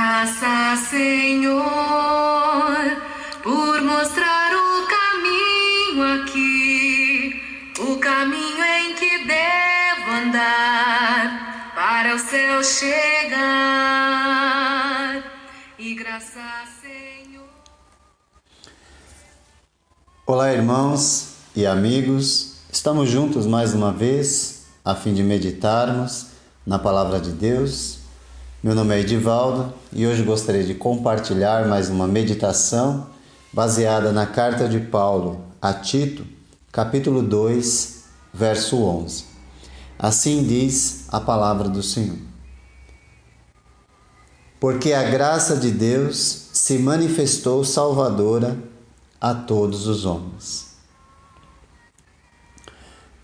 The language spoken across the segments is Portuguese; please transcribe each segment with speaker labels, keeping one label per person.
Speaker 1: Graças, Senhor, por mostrar o caminho aqui, o caminho em que devo andar para o céu chegar. E graças, Senhor.
Speaker 2: Olá, irmãos e amigos, estamos juntos mais uma vez a fim de meditarmos na Palavra de Deus. Meu nome é Edivaldo e hoje gostaria de compartilhar mais uma meditação baseada na carta de Paulo a Tito, capítulo 2, verso 11. Assim diz a palavra do Senhor. Porque a graça de Deus se manifestou salvadora a todos os homens.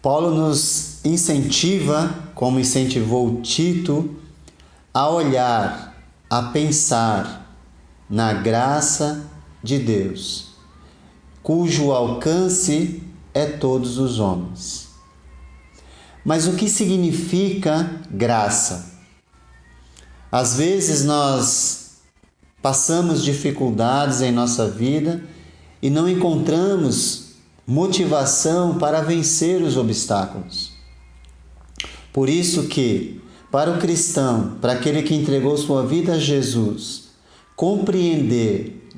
Speaker 2: Paulo nos incentiva, como incentivou Tito, a olhar, a pensar na graça de Deus, cujo alcance é todos os homens. Mas o que significa graça? Às vezes nós passamos dificuldades em nossa vida e não encontramos motivação para vencer os obstáculos. Por isso que, para o cristão, para aquele que entregou sua vida a Jesus, compreender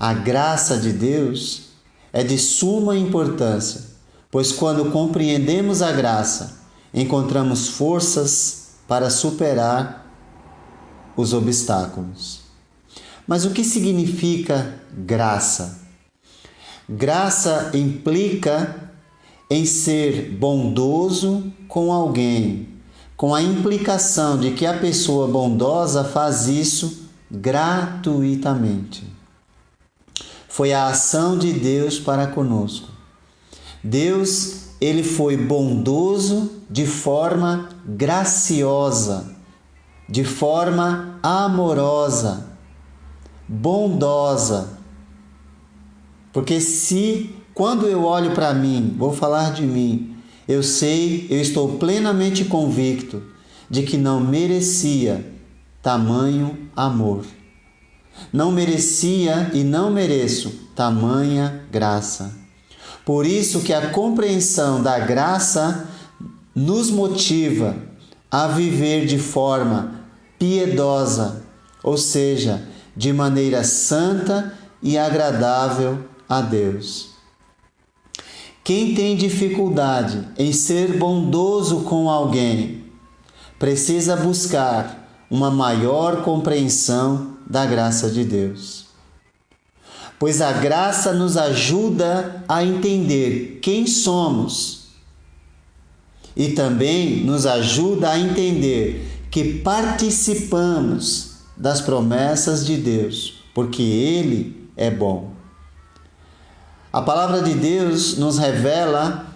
Speaker 2: a graça de Deus, é de suma importância, pois quando compreendemos a graça, encontramos forças para superar os obstáculos. Mas o que significa graça? Graça implica em ser bondoso com alguém, com a implicação de que a pessoa bondosa faz isso gratuitamente. Foi a ação de Deus para conosco. Deus, ele foi bondoso de forma graciosa, de forma amorosa, bondosa. Porque quando eu olho para mim, vou falar de mim, eu estou plenamente convicto de que não merecia tamanho amor. Não merecia e não mereço tamanha graça. Por isso que a compreensão da graça nos motiva a viver de forma piedosa, ou seja, de maneira santa e agradável a Deus. Quem tem dificuldade em ser bondoso com alguém, precisa buscar uma maior compreensão da graça de Deus. Pois a graça nos ajuda a entender quem somos e também nos ajuda a entender que participamos das promessas de Deus, porque Ele é bom. A palavra de Deus nos revela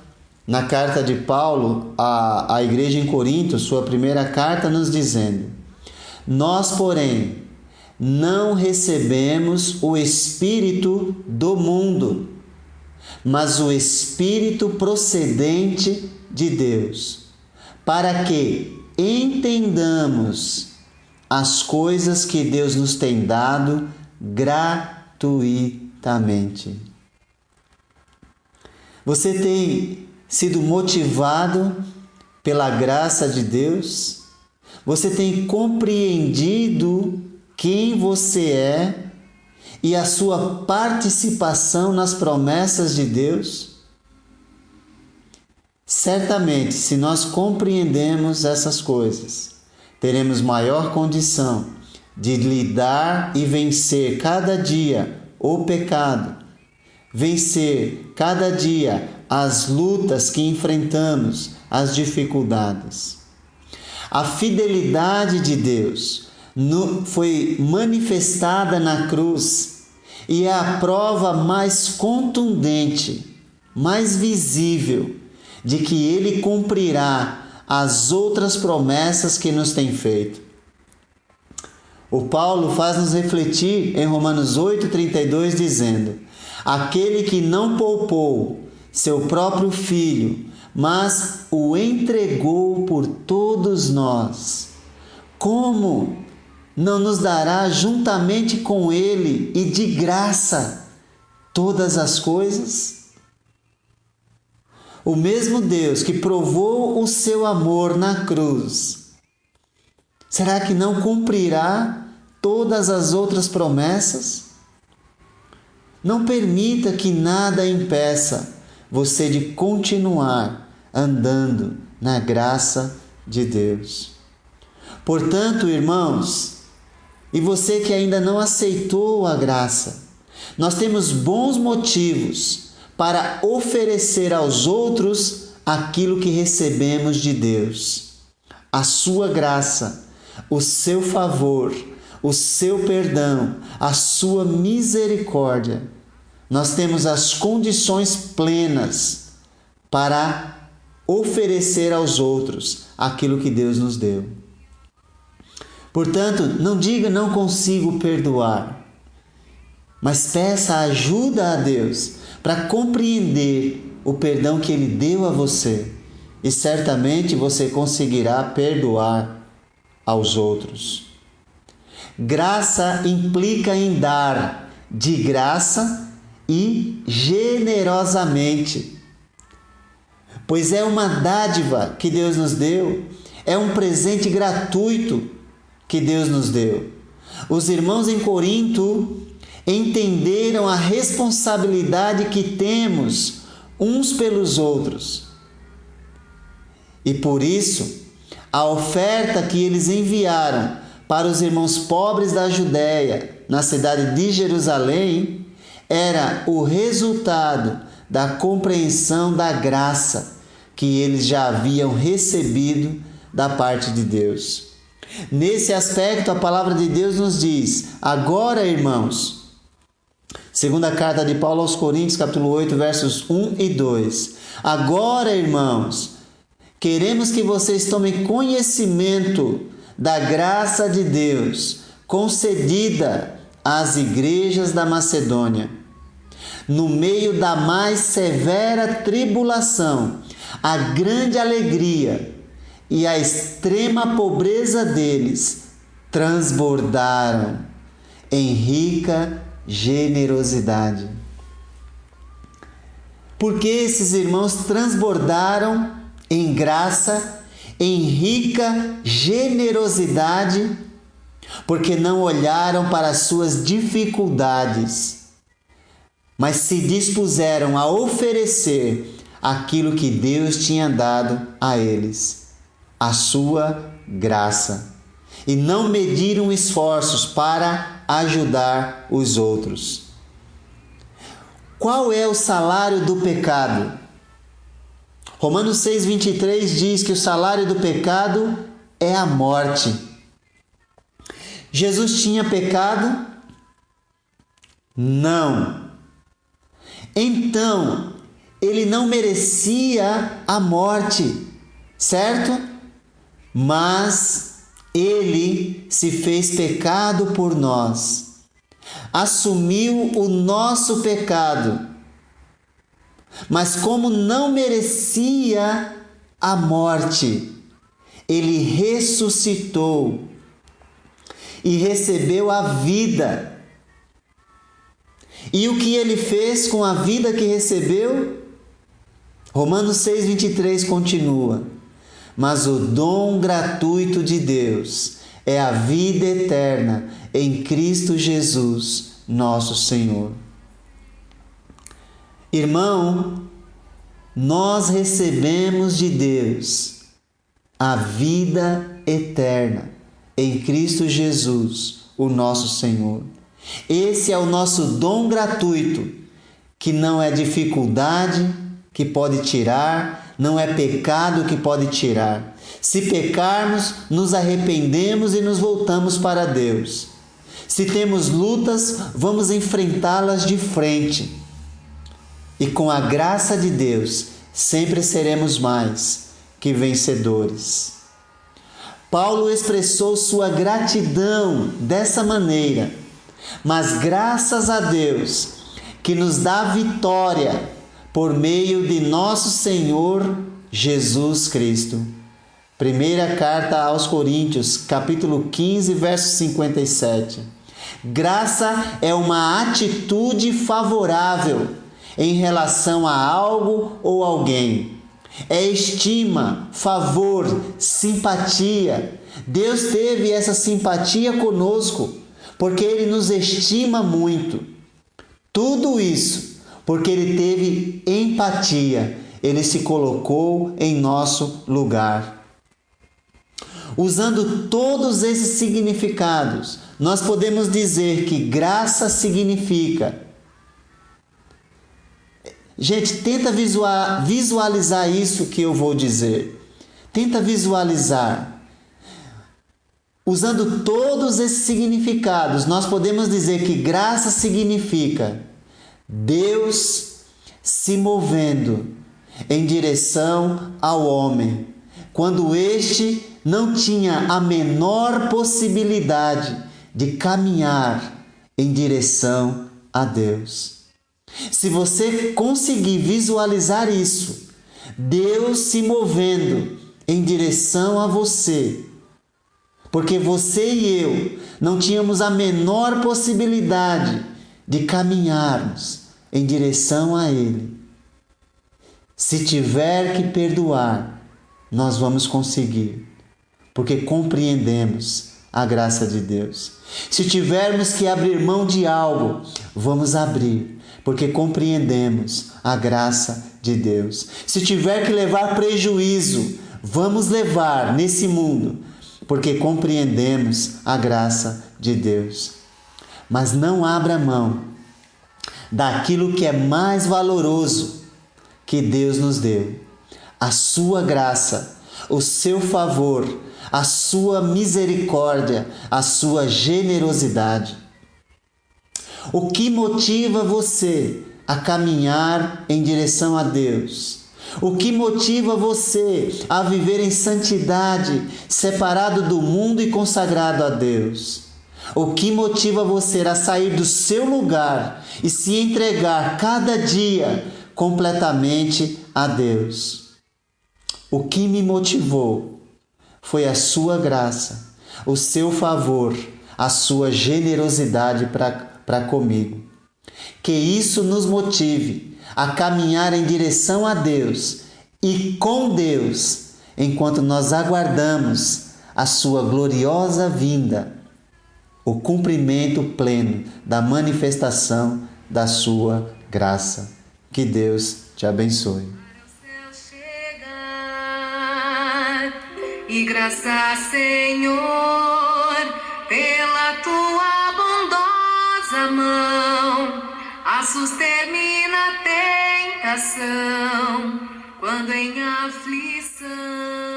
Speaker 2: na carta de Paulo à igreja em Corinto, sua primeira carta, nos dizendo: nós, porém, não recebemos o Espírito do mundo, mas o Espírito procedente de Deus, para que entendamos as coisas que Deus nos tem dado gratuitamente. Você tem sido motivado pela graça de Deus? Você tem compreendido quem você é e a sua participação nas promessas de Deus? Certamente, se nós compreendemos essas coisas, teremos maior condição de lidar e vencer cada dia o pecado, vencer cada dia as lutas que enfrentamos, as dificuldades. A fidelidade de Deus foi manifestada na cruz e é a prova mais contundente, mais visível, de que Ele cumprirá as outras promessas que nos tem feito. O Paulo faz-nos refletir em Romanos 8,32, dizendo: aquele que não poupou seu próprio filho, mas o entregou por todos nós, como não nos dará juntamente com Ele e de graça todas as coisas? O mesmo Deus que provou o seu amor na cruz, será que não cumprirá todas as outras promessas? Não permita que nada impeça você de continuar andando na graça de Deus. Portanto, irmãos, e você que ainda não aceitou a graça, nós temos bons motivos para oferecer aos outros aquilo que recebemos de Deus. A sua graça, o seu favor, o seu perdão, a sua misericórdia. Nós temos as condições plenas para oferecer aos outros aquilo que Deus nos deu. Portanto, não diga não consigo perdoar, mas peça ajuda a Deus para compreender o perdão que Ele deu a você, e certamente você conseguirá perdoar aos outros. Graça implica em dar de graça e generosamente, pois é uma dádiva que Deus nos deu, é um presente gratuito que Deus nos deu. Os irmãos em Corinto entenderam a responsabilidade que temos uns pelos outros. E por isso, a oferta que eles enviaram para os irmãos pobres da Judéia, na cidade de Jerusalém, era o resultado da compreensão da graça que eles já haviam recebido da parte de Deus. Nesse aspecto, a palavra de Deus nos diz: agora, irmãos, segunda carta de Paulo aos Coríntios, capítulo 8, versos 1 e 2. Agora, irmãos, queremos que vocês tomem conhecimento da graça de Deus concedida às igrejas da Macedônia. No meio da mais severa tribulação, a grande alegria e a extrema pobreza deles transbordaram em rica generosidade. Porque esses irmãos transbordaram em graça, em rica generosidade, porque não olharam para as suas dificuldades, mas se dispuseram a oferecer aquilo que Deus tinha dado a eles, a sua graça, e não mediram esforços para ajudar os outros. Qual é o salário do pecado? Romanos 6,23 diz que o salário do pecado é a morte. Jesus tinha pecado? Não. Então, ele não merecia a morte, certo? Mas ele se fez pecado por nós, assumiu o nosso pecado, mas como não merecia a morte, ele ressuscitou e recebeu a vida. E o que ele fez com a vida que recebeu? Romanos 6,23 continua: mas o dom gratuito de Deus é a vida eterna em Cristo Jesus, nosso Senhor. Irmão, nós recebemos de Deus a vida eterna em Cristo Jesus, o nosso Senhor. Esse é o nosso dom gratuito, que não é dificuldade que pode tirar, não é pecado que pode tirar. Se pecarmos, nos arrependemos e nos voltamos para Deus. Se temos lutas, vamos enfrentá-las de frente. E com a graça de Deus, sempre seremos mais que vencedores. Paulo expressou sua gratidão dessa maneira: mas graças a Deus que nos dá vitória por meio de nosso Senhor Jesus Cristo. Primeira carta aos Coríntios, capítulo 15, verso 57. Graça é uma atitude favorável em relação a algo ou alguém. É estima, favor, simpatia. Deus teve essa simpatia conosco, porque Ele nos estima muito. Tudo isso porque Ele teve empatia. Ele se colocou em nosso lugar. Usando todos esses significados, nós podemos dizer que graça significa... Gente, tenta visualizar isso que eu vou dizer. Tenta visualizar. Usando todos esses significados, nós podemos dizer que graça significa Deus se movendo em direção ao homem, quando este não tinha a menor possibilidade de caminhar em direção a Deus. Se você conseguir visualizar isso, Deus se movendo em direção a você, porque você e eu não tínhamos a menor possibilidade de caminharmos em direção a Ele. Se tiver que perdoar, nós vamos conseguir, porque compreendemos a graça de Deus. Se tivermos que abrir mão de algo, vamos abrir, porque compreendemos a graça de Deus. Se tiver que levar prejuízo, vamos levar nesse mundo, porque compreendemos a graça de Deus. Mas não abra mão daquilo que é mais valoroso que Deus nos deu: a sua graça, o seu favor, a sua misericórdia, a sua generosidade. O que motiva você a caminhar em direção a Deus? O que motiva você a viver em santidade, separado do mundo e consagrado a Deus? O que motiva você a sair do seu lugar e se entregar cada dia completamente a Deus? O que me motivou foi a sua graça, o seu favor, a sua generosidade para comigo. Que isso nos motive a caminhar em direção a Deus e com Deus, enquanto nós aguardamos a sua gloriosa vinda, o cumprimento pleno da manifestação da sua graça. Que Deus te abençoe.
Speaker 1: E graças, Senhor, pela tua bondosa mão, a suster-me na tentação, quando em aflição.